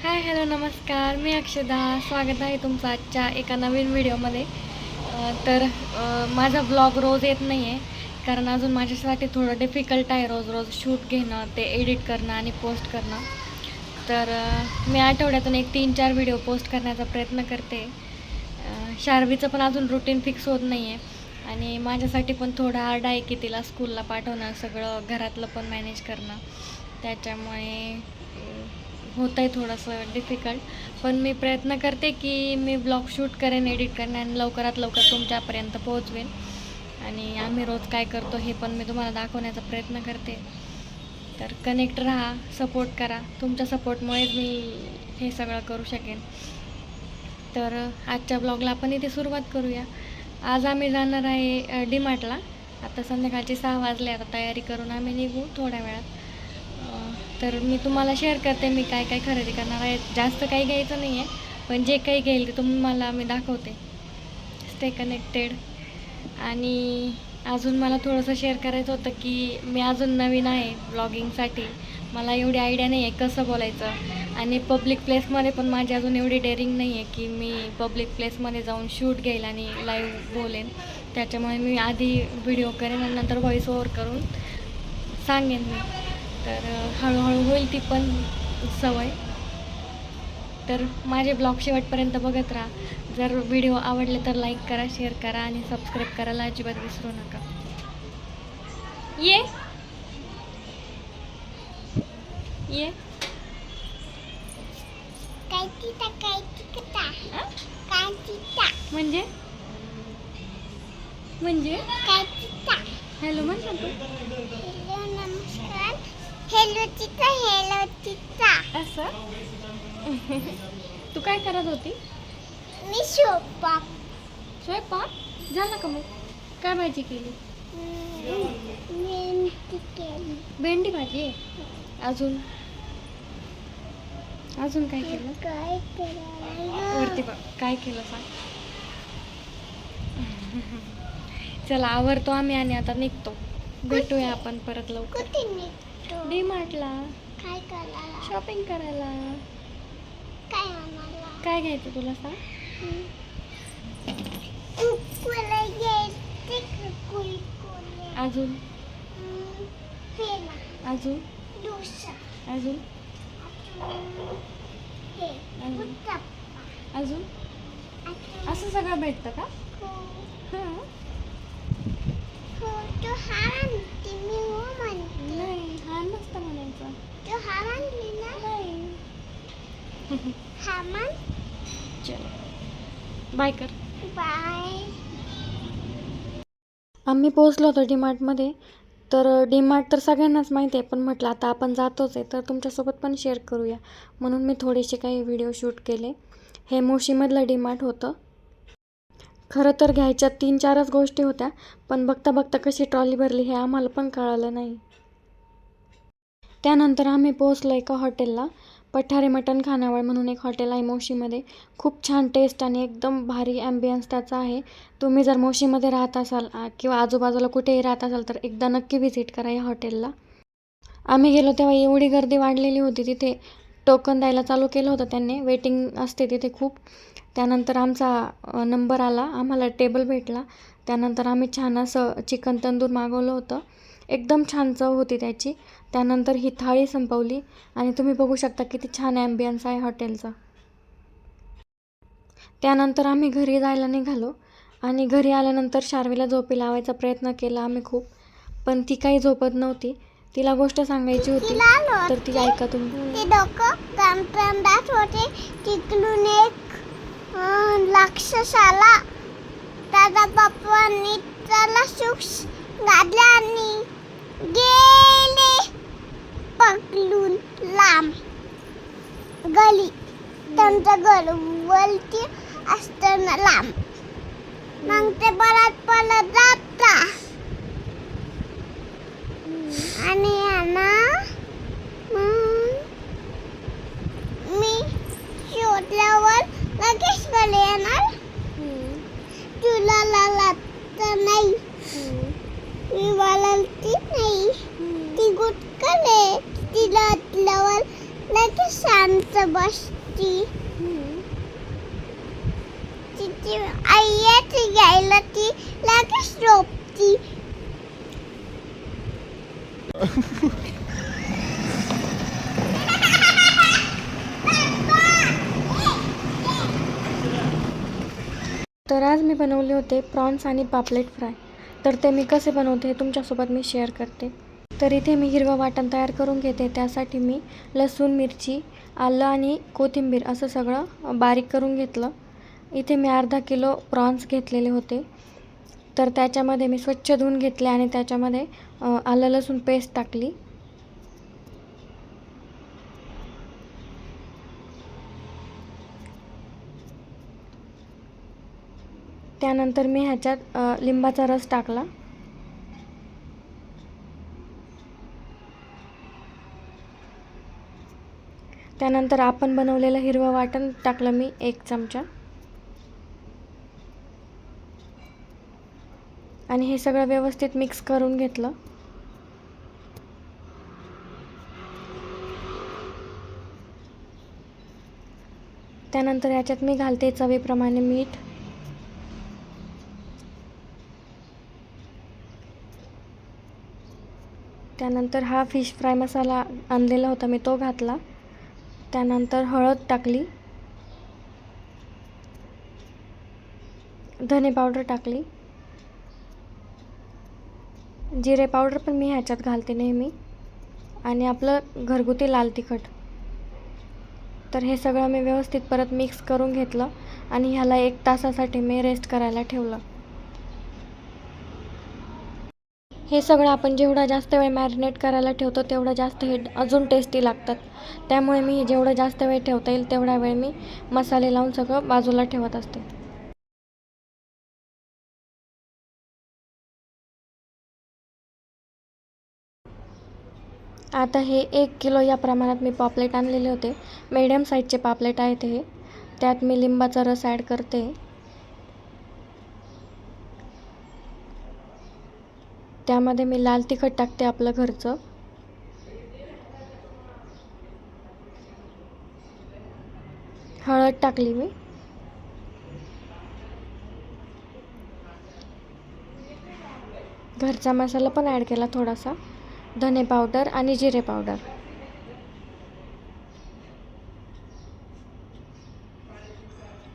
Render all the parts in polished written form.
Hi hello नमस्कार, मी अक्षदा. स्वागत आहे तुमचं आजच्या एका नवीन व्हिडिओमध्ये. माझा ब्लॉग रोज येत नाही आहे, कारण अजून माझ्यासाठी थोडं डिफिकल्ट आहे रोज रोज शूट घेणं, ते एडिट करणं आणि पोस्ट करणं. मी आठवड्यातून 3-4 व्हिडिओ पोस्ट करण्याचा प्रयत्न करते. शार्वीचं पण अजून रुटीन फिक्स होत नाही आहे आणि माझ्यासाठी पण थोडं हार्ड आहे की तिला स्कूलला पाठवणं, सगळं घरातलं पण मॅनेज करणं. त्याच्यामुळे होतं आहे थोडंसं डिफिकल्ट. पण मी प्रयत्न करते की मी ब्लॉग शूट करेन, एडिट करेन आणि लवकरात लवकर तुमच्यापर्यंत पोहोचवेन. आणि आम्ही रोज काय करतो हे पण मी तुम्हाला दाखवण्याचा प्रयत्न करते. तर कनेक्ट राहा, सपोर्ट करा. तुमच्या सपोर्टमुळेच मी हे सगळं करू शकेन. तर आजच्या ब्लॉगला आपण इथे सुरुवात करूया. आज आम्ही जाणार आहे डीमार्टला. आता संध्याकाळचे 6 वाजले. आता तयारी करून आम्ही निघू थोड्या वेळात. तर मी तुम्हाला शेअर करते मी काय काय खरेदी करणार आहे. जास्त काही घ्यायचं नाही आहे, पण जे काही घेईल ते तुम्हाला मी दाखवते. Stay connected. आणि अजून मला थोडंसं शेअर करायचं होतं की मी अजून नवीन आहे ब्लॉगिंगसाठी. मला एवढी आयडिया नाही आहे कसं बोलायचं, आणि पब्लिक प्लेसमध्ये पण माझी अजून एवढी डेअरिंग नाही आहे की मी पब्लिक प्लेसमध्ये जाऊन शूट घेईल आणि लाईव्ह बोलेन. त्याच्यामुळे मी आधी व्हिडिओ करेन आणि नंतर व्हॉईस ओव्हर करून सांगेन मी. तर हळूहळू होईल ती पण सवय. तर माझे ब्लॉग शेवटपर्यंत बघत राहा. जर व्हिडिओ आवडले तर लाईक करा, शेअर करा आणि सबस्क्राईब करायला अजिबात विसरू नका. ये ये म्हणजे म्हणजे हॅलो म्हण ना तू. हॅलो नमस्कार. हॅलो चिता असं तू काय करत होती? मी स्वयंपाक स्वयंपाक झाला का? मग काय भाजी केली? भेंडी भाजी आहे. अजून अजून काय केलं? काय करायला वरती बघ काय केलं सांग. चला आवरतो आम्ही आणि आता निघतो. भेटूया आपण परत लवकर कुठे निघतो? डीमार्टला काय करायला? शॉपिंग करायला. काय आणायला? काय घ्यायचं तुला सांग? कुरकुरे घ्यायचे का? कुरकुरे. अजून पेला. अजून डोसा. अजून हे अजून उत्तप्पा. अजून अजून असं सगळं भेटतं का? हां. तू हा म्हणते, मी हो म्हणते. नाही हा नसतं म्हणायचं. तू हा म्हणली ना? नाही. हा म्हण. चलो बाय कर. बाय. आम्ही पोहोचलो होतो डीमार्टमध्ये. तर डीमार्ट तर सगळ्यांनाच माहिती आहे, पण म्हटलं आता आपण जातोच आहे तर तुमच्यासोबत पण शेअर करूया, म्हणून मी थोडेसे काही व्हिडिओ शूट केले. हे मोशीमधलं डीमार्ट होतं. खरं तर घ्यायच्या 3-4च गोष्टी होत्या, पण बघता बघता कशी ट्रॉली भरली हे आम्हाला पण कळालं नाही. त्यानंतर आम्ही पोहोचलो एका हॉटेलला. पठारे मटण खानावळ म्हणून एक हॉटेल आहे मोशीमध्ये. खूप छान टेस्ट आणि एकदम भारी ॲम्बियन्स त्याचा आहे. तुम्ही जर मोशीमध्ये राहत असाल किंवा आजूबाजूला कुठेही राहत असाल तर एकदा नक्की व्हिजिट करा या हॉटेलला. आम्ही गेलो तेव्हा एवढी गर्दी वाढलेली होती तिथे. टोकन द्यायला चालू केलं होतं त्यांनी. वेटिंग असते तिथे खूप. त्यानंतर आमचा नंबर आला, आम्हाला टेबल भेटला. त्यानंतर आम्ही छान असं चिकन तंदूर मागवलं होतं. एकदम छान चव होती त्याची. त्यानंतर ही थाळी संपवली आणि तुम्ही बघू शकता किती छान ॲम्बियन्स आहे हॉटेलचा. त्यानंतर आम्ही घरी जायला निघालो आणि घरी आल्यानंतर शार्वीला झोपी लावायचा प्रयत्न केला आम्ही खूप, पण ती काही झोपत नव्हती. तिला गोष्ट सांगायची होती तर ती ऐका तुम्ही. ते डोकं कामदात होते. तिकडून एक राक्षस आला. दादा बाप्पांनी त्याला सुख घातले आणि गेले पकडून लांब गली. त्यांच्या घरवरती असताना लांब. मग ते पळत जाता आणि मी शोधल्यावर लगेच घरी येणार. तुला लागत नाही. मी वळती नाही. ती गुटकले तिला लगेच शांत बसती. तिची आई येते घ्यायला, ती लगेच झोपती. तर आज मी बनवले होते प्रॉन्स आणि पापलेट फ्राय. तर ते मी कसे बनवते हे तुमच्यासोबत मी शेअर करते. तर इथे मी हिरवं वाटण तयार करून घेते. त्यासाठी मी लसूण, मिरची, आलं आणि कोथिंबीर असं सगळं बारीक करून घेतलं. इथे मी अर्धा किलो प्रॉन्स घेतलेले होते. तर त्याच्यामध्ये मी स्वच्छ धुवून घेतले आणि त्याच्यामध्ये आलं लसूण पेस्ट टाकली. त्यानंतर मी ह्याच्यात लिंबाचा रस टाकला. त्यानंतर आपण बनवलेलं हिरवं वाटण टाकलं मी 1 चमचा. आणि हे सगळं व्यवस्थित मिक्स करून घेतलं. त्यानंतर याच्यात मी घालते चवीप्रमाणे मीठ. त्यानंतर हा फिश फ्राय मसाला आणलेला होता मी, तो घातला. त्यानंतर हळद टाकली, धने पावडर टाकली, जिरे पावडर पण मी ह्याच्यात घालते नेहमी, आणि आपलं घरगुती लाल तिखट. तर हे सगळं मी व्यवस्थित परत मिक्स करून घेतलं आणि ह्याला 1 तासासाठी मी रेस्ट करायला ठेवलं. हे सगळं आपण जेवढा जास्त वेळ मॅरिनेट करायला ठेवतो तेवढं जास्त हे अजून टेस्टी लागतात. त्यामुळे मी जेवढं जास्त वेळ ठेवता येईल तेवढा वेळ मी मसाले लावून सगळं बाजूला ठेवत असते. आता हे 1 किलो या प्रमाणात मी पापलेट आणलेले होते. मीडियम साईजचे पापलेट आहेत हे. त्यात मी लिंबाचा रस ॲड करते. त्यामध्ये मी लाल तिखट टाकते आपलं घरचं. हळद टाकली मी. घरचा मसाला पण ॲड केला थोडासा, धने पावडर आणि जिरे पावडर.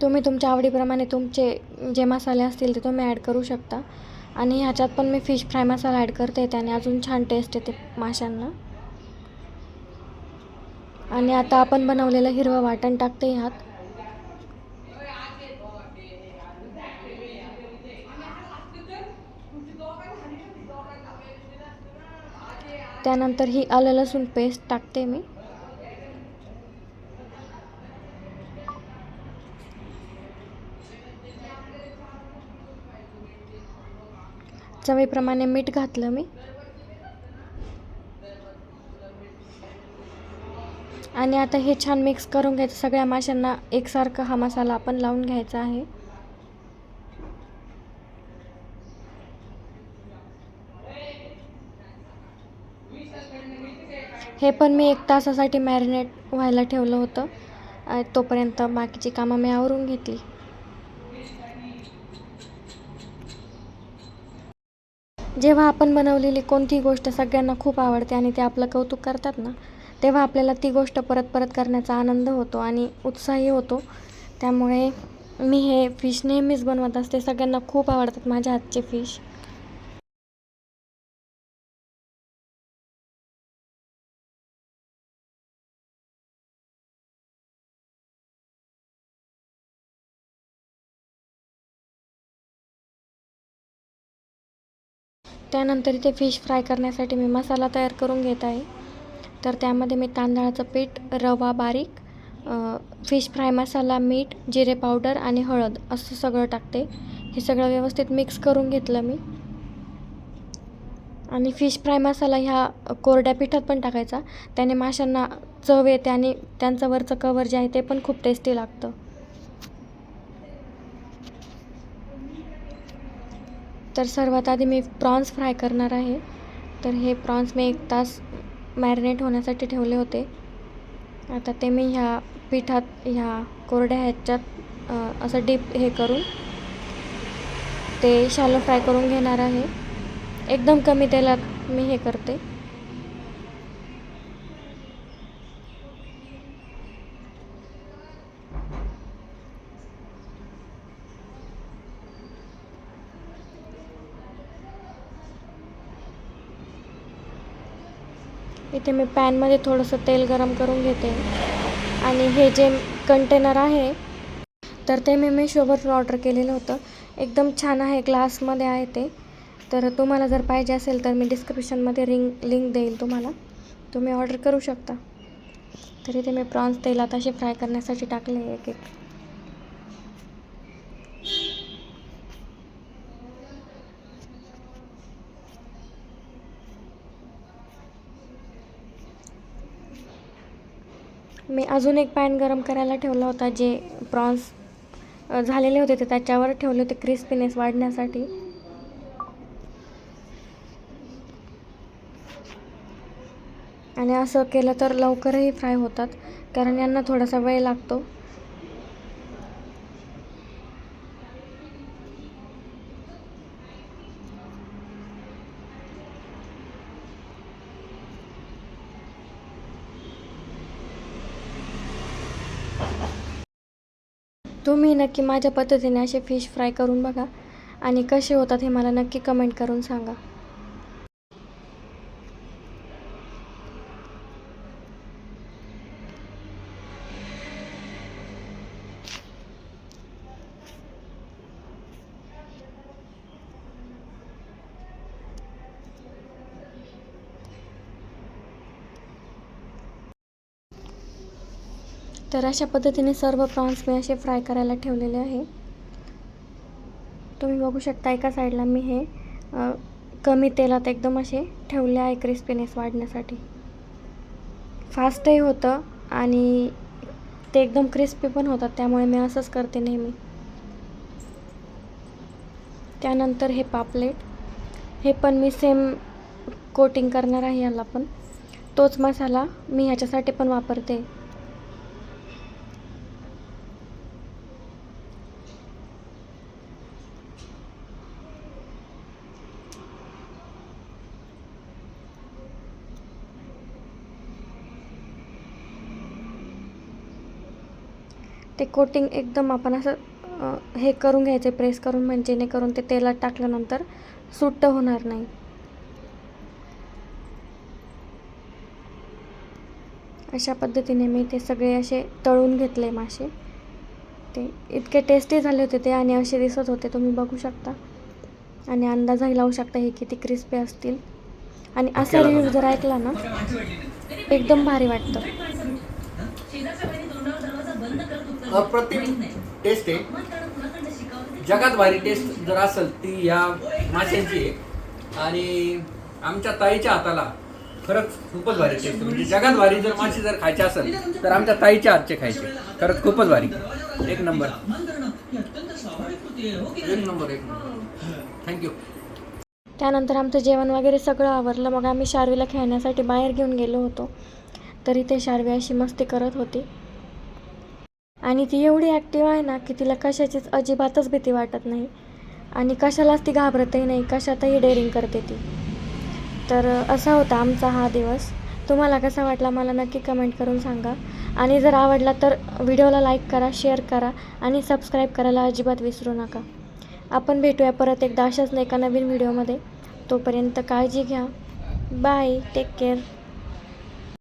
तुम्ही तुमच्या आवडीप्रमाणे तुमचे जे मसाले असतील ते तुम्ही ॲड करू शकता. आणि ह्याच्यात पण मी फिश फ्राय मसाला ॲड करते, त्याने अजून छान टेस्ट येते माशांना. आणि आता आपण बनवलेलं हिरवं वाटण टाकते ह्यात. त्यानंतर ही आलं लसूण पेस्ट टाकते मी. चवीप्रमाणे मीठ घातलं मी. आणि आता हे छान मिक्स करून घ्यायचं. सगळ्या माशांना एकसारखा हा मसाला आपण लावून घ्यायचा आहे. हे पण मी 1 तासासाठी मॅरिनेट व्हायला ठेवलं होतं. तोपर्यंत बाकीची कामं मी आवरून घेतली. जेव्हा आपण बनवलेली कोणतीही गोष्ट सगळ्यांना खूप आवडते आणि ते आपलं कौतुक करतात ना, तेव्हा आपल्याला ती गोष्ट परत परत करण्याचा आनंद होतो आणि उत्साही होतो. त्यामुळे मी हे फिश नेहमीच बनवत असते. सगळ्यांना खूप आवडतात माझ्या हातचे फिश. त्यानंतर इथे फिश फ्राय करण्यासाठी मी मसाला तयार करून घेत आहे. तर त्यामध्ये मी तांदळाचं पीठ, रवा बारीक, फिश फ्राय मसाला, मीठ, जिरे पावडर आणि हळद असं सगळं टाकते. हे सगळं व्यवस्थित मिक्स करून घेतलं मी. आणि फिश फ्राय मसाला ह्या कोरड्या पिठात पण टाकायचा. त्याने माशांना चव येते आणि त्यांचं वरचं कवर जे आहे ते पण खूप टेस्टी लागतं. तर सर्वात आधी मी प्रॉन्स फ्राय करणार आहे. तर हे प्रॉन्स मी 1 तास मॅरिनेट होण्यासाठी ठेवले होते. आता ते मी ह्या पिठात ह्या कोरड्या ह्याच्यात असं डीप हे करून ते शॅलो फ्राय करून घेणार आहे. एकदम कमी तेलात मी हे करते. इथे मी पॅनमध्ये थोडंसं तेल गरम करून घेते आणि हे जे कंटेनर आहे तर ते मी मिशोवरून ऑर्डर केलेलं होतं. एकदम छान आहे, ग्लासमध्ये आहे ते. तर तुम्हाला जर पाहिजे असेल तर मी डिस्क्रिप्शनमध्ये लिंक देईल तुम्हाला, तुम्ही ऑर्डर करू शकता. तर इथे मी प्रॉन्स तेलात असे फ्राय करण्यासाठी टाकले एक एक. मी अजून एक पॅन गरम करायला ठेवला होता, जे प्रॉन्स झालेले होते ते त्याच्यावर ठेवले होते क्रिस्पीनेस वाढण्यासाठी. आणि असं केलं तर लवकरही फ्राय होतात, कारण यांना थोडासा वेळ लागतो. तुम्ही नक्की माझ्या पद्धतीने असे फिश फ्राय करून बघा आणि कसे होतात हे मला नक्की कमेंट करून सांगा. तर अशा पद्धतीने सर्व प्रॉन्स मी असे फ्राय करायला ठेवलेले आहे. तुम्ही बघू शकता एका साईडला मी हे कमी तेलात एकदम असे ठेवले आहे क्रिस्पीनेस वाढण्यासाठी. फास्टही होतं आणि ते एकदम क्रिस्पी पण होतात, त्यामुळे मी असंच करते नेहमी. त्यानंतर हे पापलेट, हे पण मी सेम कोटिंग करणार आहे याला पण. तोच मसाला मी ह्याच्यासाठी पण वापरते. ते कोटिंग एकदम आपण असं हे करून घ्यायचे, प्रेस करून, म्हणजे जेणेकरून ते तेलात टाकल्यानंतर सुट्ट होणार नाही. अशा पद्धतीने मी ते सगळे असे तळून घेतले मासे. ते इतके टेस्टी झाले होते ते, आणि असे दिसत होते, तुम्ही बघू शकता. आणि अंदाजही लावू शकता हे किती क्रिस्पी असतील. आणि असा रिव्ह्यू जर ऐकला ना, एकदम भारी वाटतं. अप्रतिम टेस्ट आहे. जगात भारी टेस्ट जर असेल ती या माशांची आहे. आणि आमच्या ताईच्या हाताला खरंच खूपच भारी टेस्ट. म्हणजे जगात भारी जर मासे जर खायचे असेल तर आमच्या ताईच्या हातचे खायचे. खरंच खूपच भारी, एक नंबर, एक नंबर, एक नंबर. थँक्यू. त्यानंतर आमचं जेवण वगैरे सगळं आवरलं. मग आम्ही शार्वीला खेळण्यासाठी बाहेर घेऊन गेलो होतो. तरी ते शार्वी अशी मस्ती करत होती. आणि ती एवढी ॲक्टिव्ह आहे ना की तिला कशाचीच अजिबातच भीती वाटत नाही, आणि कशालाच ती घाबरतही नाही, कशातही डेअरिंग करते ती. तर असा होता आमचा हा दिवस. तुम्हाला कसा वाटला मला नक्की कमेंट करून सांगा. आणि जर आवडला तर व्हिडिओला लाईक करा, शेअर करा आणि सबस्क्राईब करायला अजिबात विसरू नका. आपण भेटूया परत एकदा अशाच एका नवीन व्हिडिओमध्ये. तोपर्यंत काळजी घ्या. Bye, take care.